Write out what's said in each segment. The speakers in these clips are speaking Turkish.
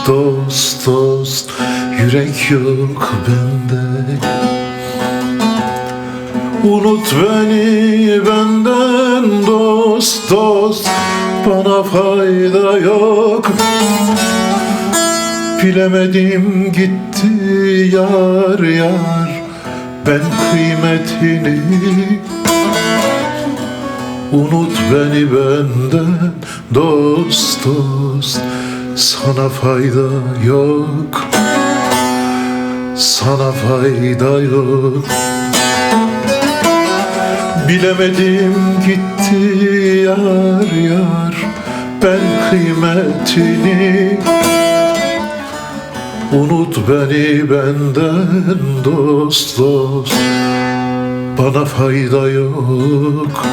dost dost, yürek yok bende. Unut beni benden dost dost, bana fayda yok. Bilemedim gitti yar yar, ben kıymetini. Unut beni benden dost dost, sana fayda yok, sana fayda yok. Bilemedim gitti yar yar, ben kıymetini. Unut beni benden dost dost, bana fayda yok,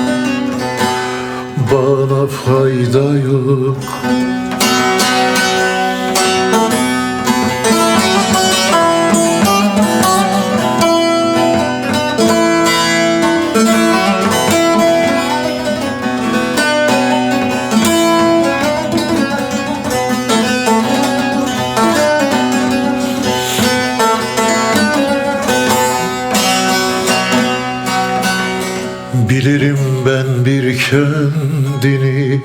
bana fayda yok. Bilirim ben bir kendini,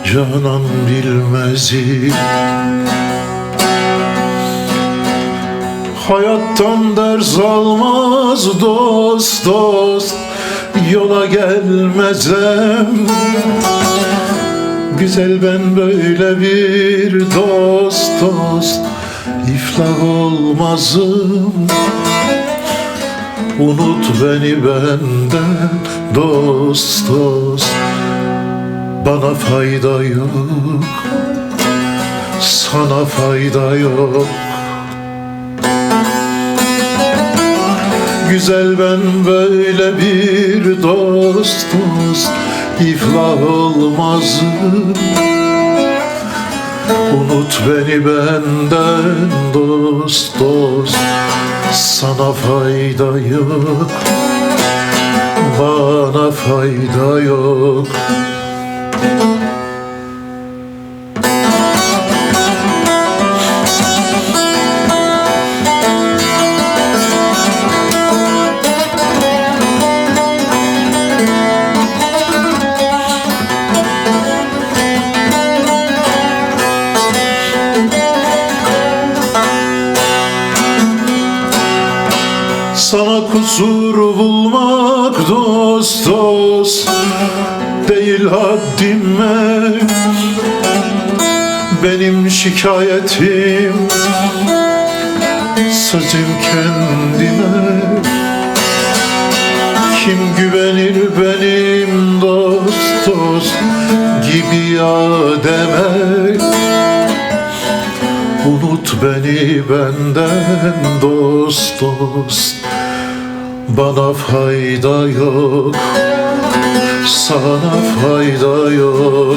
canan bilmezi. Hayattan ders almaz dost dost, yola gelmezem. Güzel ben böyle bir dost dost, iflah olmazım. Unut beni benden dost dost, bana fayda yok, sana fayda yok. Güzel ben böyle bir dost dost, iflah olmazım. Unut beni benden dost dost, sana fayda yok, bana fayda yok. Sana kusur bulmak dost dost değil haddime. Benim şikayetim, sözüm kendime. Kim güvenir benim dost dost gibi Adem'e? Unut beni benden dost dost, bana fayda yok, sana fayda yok.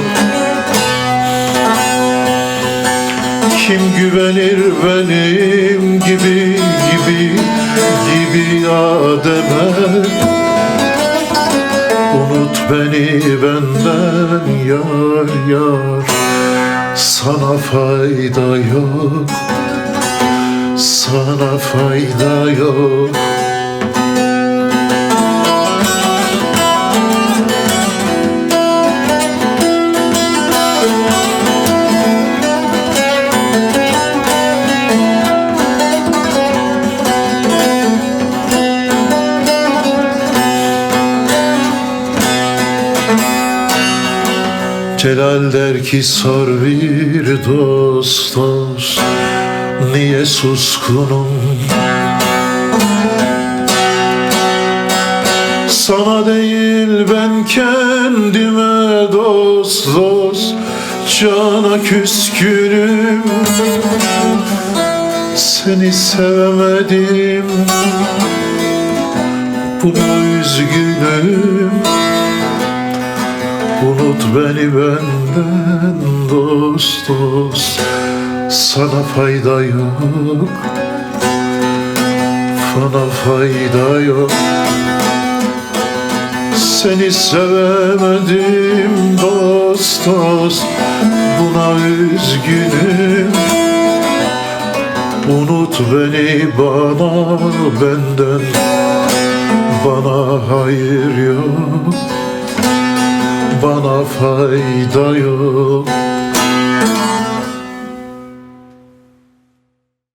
Kim güvenir benim gibi Adem'e? Unut beni benden yar yar, sana fayda yok, sana fayda yok. Celal der ki sor bir dost dost, niye suskunum? Sana değil ben kendime dost dost, cana küskünüm. Seni sevemedim, buna üzgünüm. Unut beni benden dost dost, sana fayda yok, bana fayda yok. Seni sevemedim dost dost, buna üzgünüm. Unut beni bana benden, bana hayır yok, bana fayda yok.